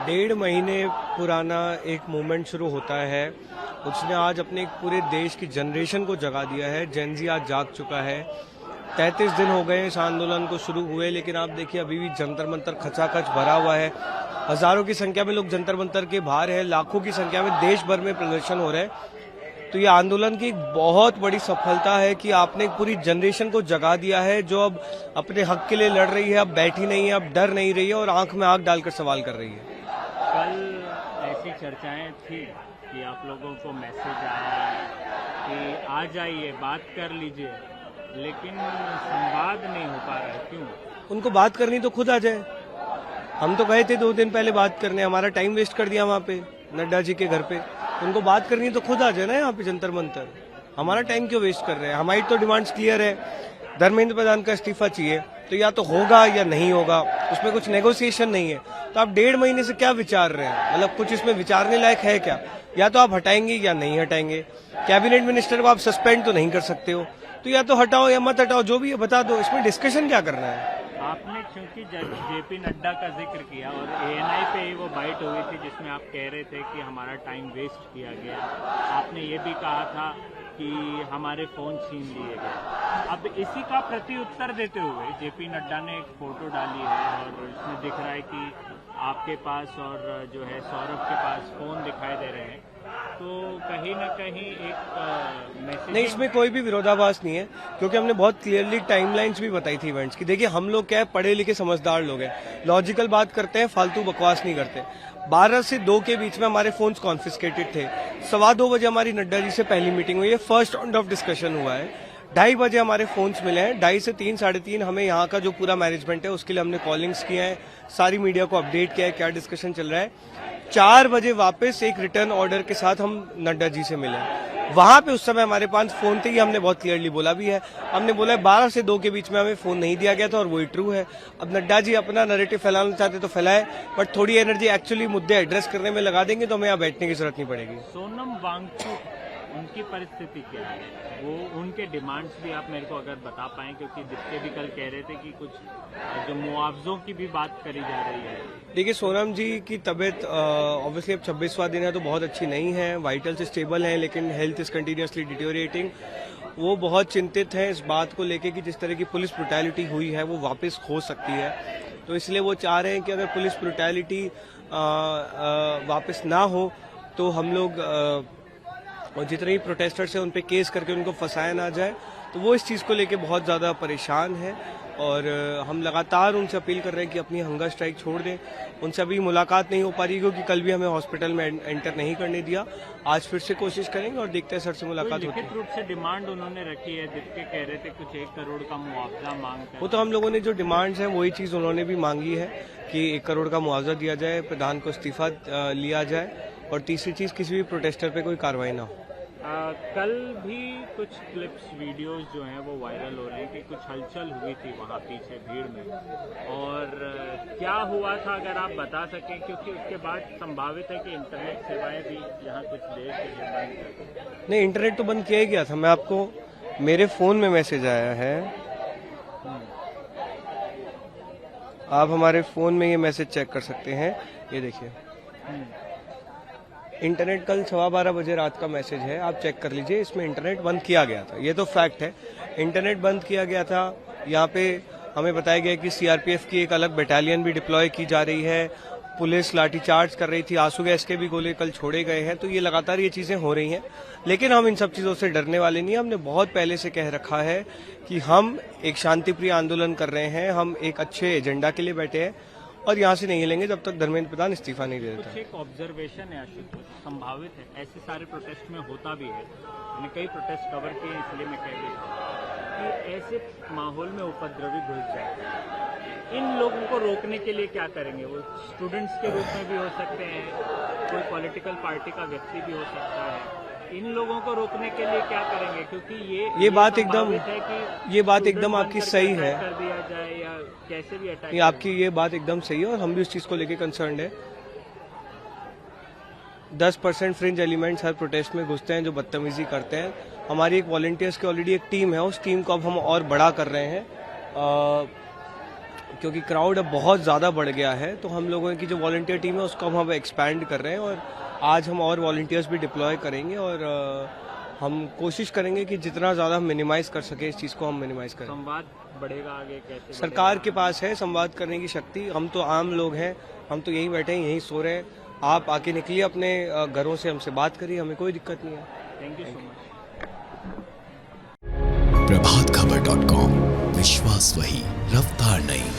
डेढ़ महीने पुराना एक मूवमेंट शुरू होता है। उसने आज अपने एक पूरे देश की जनरेशन को जगा दिया है। जेन ज़ी आज जाग चुका है। 33 दिन हो गए इस आंदोलन को शुरू हुए, लेकिन आप देखिए अभी भी जंतर मंतर खचाखच भरा हुआ है। हजारों की संख्या में लोग जंतर मंतर के बाहर है, लाखों की संख्या में देश भर में प्रदर्शन हो रहे हैं। तो ये आंदोलन की एक बहुत बड़ी सफलता है कि आपने एक पूरी जनरेशन को जगा दिया है, जो अब अपने हक के लिए लड़ रही है, अब बैठी नहीं है, अब डर नहीं रही है और आंख में आंख डालकर सवाल कर रही है। कल ऐसी चर्चाएं थी कि आप लोगों को मैसेज आया कि आ जाइए, बात कर लीजिए, लेकिन संवाद नहीं हो पा रहा है। क्यों? उनको बात करनी तो खुद आ जाए। हम तो गए थे 2 दिन पहले बात करने, हमारा टाइम वेस्ट कर दिया वहाँ पे नड्डा जी के घर पे। उनको बात करनी तो खुद आ जाए ना यहाँ पे जंतर मंतर। हमारा टाइम क्यों वेस्ट कर रहे हैं? हमारी तो डिमांड्स क्लियर है। धर्मेंद्र प्रधान का इस्तीफा चाहिए, तो या तो होगा या नहीं होगा, उसमें कुछ नेगोशिएशन नहीं है। तो आप 1.5 महीने से क्या विचार रहे हैं? मतलब कुछ इसमें विचारने लायक है क्या? या तो आप हटाएंगे या नहीं हटाएंगे। कैबिनेट मिनिस्टर को आप सस्पेंड तो नहीं कर सकते हो, तो या तो हटाओ या मत हटाओ, जो भी है बता दो। इसमें डिस्कशन क्या करना है? आपने चूंकि जेपी नड्डा का जिक्र किया और एएनआई पे ही वो बाइट हुई थी जिसमें आप कह रहे थे कि हमारा टाइम वेस्ट किया गया। आपने ये भी कहा था कि हमारे फोन छीन लिए गए। अब इसी का प्रति उत्तर देते हुए जेपी नड्डा ने एक फोटो डाली है और इसमें दिख रहा है कि आपके पास और जो है सौरभ के पास फोन दिखाई दे रहे हैं। तो कहीं ना कहीं एक मैसेज नहीं, इसमें कोई भी विरोधाभास नहीं है, क्योंकि हमने बहुत क्लियरली टाइमलाइंस भी बताई थी इवेंट्स की। देखिए हम लोग क्या है, पढ़े लिखे समझदार लोग हैं, लॉजिकल बात करते हैं, फालतू बकवास नहीं करते। 12 से 2 के बीच में हमारे फोन्स कॉन्फिस्केटेड थे। 2:15 बजे हमारी नड्डा जी से पहली मीटिंग हुई है, फर्स्ट राउंड ऑफ डिस्कशन हुआ है। 2:30 बजे हमारे फोन्स मिले हैं। 2:30 से 3, 3:30 हमें यहाँ का जो पूरा मैनेजमेंट है उसके लिए हमने कॉलिंग्स किए हैं, सारी मीडिया को अपडेट किया है क्या डिस्कशन चल रहा है। 4 बजे वापस एक रिटर्न ऑर्डर के साथ हम नड्डा जी से मिले। वहां पे उस समय हमारे पास फोन थे, ये हमने बहुत क्लियरली बोला भी है। हमने बोला है 12 से 2 के बीच में हमें फोन नहीं दिया गया था और वही ट्रू है। अब नड्डा जी अपना नैरेटिव फैलाना चाहते तो फैलाए, बट थोड़ी एनर्जी एक्चुअली मुद्दे एड्रेस करने में लगा देंगे तो हमें यहाँ बैठने की जरूरत नहीं पड़ेगी। सोनम वांगचुक, उनकी परिस्थिति क्या है? वो उनके डिमांड्स भी आप मेरे को अगर बता पाएं, क्योंकि जिसके भी कल कह रहे थे कि कुछ जो मुआवजों की भी बात करी जा रही है। देखिए सोनम जी की तबीयत ऑब्वियसली अब 26वां दिन है तो बहुत अच्छी नहीं है। वाइटल्स स्टेबल हैं, लेकिन हेल्थ इज कंटिन्यूसली डिटोरिएटिंग। वो बहुत चिंतित हैं इस बात को लेके कि जिस तरह की पुलिस ब्रुटैलिटी हुई है वो वापस हो सकती है। तो इसलिए वो चाह रहे हैं कि अगर पुलिस ब्रुटैलिटी वापस ना हो तो हम लोग और जितने भी प्रोटेस्टर्स हैं उन पे केस करके उनको फंसाया ना जाए। तो वो इस चीज़ को लेके बहुत ज़्यादा परेशान है और हम लगातार उनसे अपील कर रहे हैं कि अपनी हंगर स्ट्राइक छोड़ दें। उनसे अभी मुलाकात नहीं हो पा रही क्योंकि कल भी हमें हॉस्पिटल में एंटर नहीं करने दिया। आज फिर से कोशिश करेंगे और देखते हैं सर से मुलाकात होती है। लिखित रूप से डिमांड उन्होंने रखी है, जिसके कह रहे थे कुछ 1 करोड़ का मुआवजा मांगते। वो तो हम लोगों ने जो डिमांड्स हैं वही चीज़ उन्होंने भी मांगी है कि 1 करोड़ का मुआवजा दिया जाए, प्रधान को इस्तीफा लिया जाए और तीसरी चीज़ किसी भी प्रोटेस्टर पर कोई कार्रवाई ना हो। कल भी कुछ क्लिप्स वीडियोस जो हैं वो वायरल हो रहे हैं कि कुछ हलचल हुई थी वहाँ पीछे भीड़ में, और क्या हुआ था अगर आप बता सकें, क्योंकि उसके बाद संभावित है कि इंटरनेट सेवाएं भी यहाँ कुछ देर के लिए बंद कर। नहीं, इंटरनेट तो बंद किया ही गया था। मैं आपको, मेरे फोन में मैसेज आया है, आप हमारे फोन में ये मैसेज चेक कर सकते हैं। ये देखिए, इंटरनेट कल 12:15 बजे रात का मैसेज है, आप चेक कर लीजिए। इसमें इंटरनेट बंद किया गया था, ये तो फैक्ट है। इंटरनेट बंद किया गया था। यहाँ पे हमें बताया गया कि सीआरपीएफ की एक अलग बटालियन भी डिप्लॉय की जा रही है। पुलिस लाठीचार्ज कर रही थी, आंसू गैस के भी गोले कल छोड़े गए हैं। तो ये लगातार ये चीजें हो रही हैं, लेकिन हम इन सब चीजों से डरने वाले नहीं। हमने बहुत पहले से कह रखा है कि हम एक शांतिप्रिय आंदोलन कर रहे हैं, हम एक अच्छे एजेंडा के लिए बैठे हैं और यहाँ से नहीं हिलेंगे जब तक धर्मेंद्र प्रधान इस्तीफा नहीं दे देता। कुछ एक ऑब्जर्वेशन है आशुतोष, संभावित है ऐसे सारे प्रोटेस्ट में होता भी है, मैंने कई प्रोटेस्ट कवर किए इसलिए मैं कह रही हूँ कि ऐसे माहौल में उपद्रवी घुस जाते हैं। इन लोगों को रोकने के लिए क्या करेंगे? वो स्टूडेंट्स के रूप में भी हो सकते हैं, कोई पॉलिटिकल पार्टी का व्यक्ति भी हो सकता है। इन लोगों को रोकने के लिए क्या करेंगे? क्योंकि ये बात एकदम आपकी सही है, कर दिया जाए या कैसे भी अटैक। आपकी ये बात एकदम सही है और हम भी उस चीज को लेकर कंसर्न है। 10% फ्रिंज एलिमेंट्स हर प्रोटेस्ट में घुसते हैं जो बदतमीजी करते हैं। हमारी एक वॉलंटियर्स की ऑलरेडी एक टीम है, उस टीम को अब हम और बड़ा कर रहे हैं। क्योंकि क्राउड अब बहुत ज़्यादा बढ़ गया है, तो हम लोगों की जो वॉलंटियर टीम है उसको हम अब एक्सपैंड कर रहे हैं और आज हम और वॉलंटियर्स भी डिप्लॉय करेंगे और हम कोशिश करेंगे कि जितना ज़्यादा मिनिमाइज़ कर सके इस चीज़ को हम मिनिमाइज़ करें। संवाद बढ़ेगा आगे कैसे? सरकार के पास है संवाद करने की शक्ति, हम तो आम लोग हैं, हम तो यहीं बैठे हैं, यहीं सो रहे हैं। आप आके निकलिए अपने घरों से, हमसे बात करिए, हमें कोई दिक्कत नहीं है। Thank you so much. प्रभातखबर.com, विश्वास वही, रफ्तार नहीं।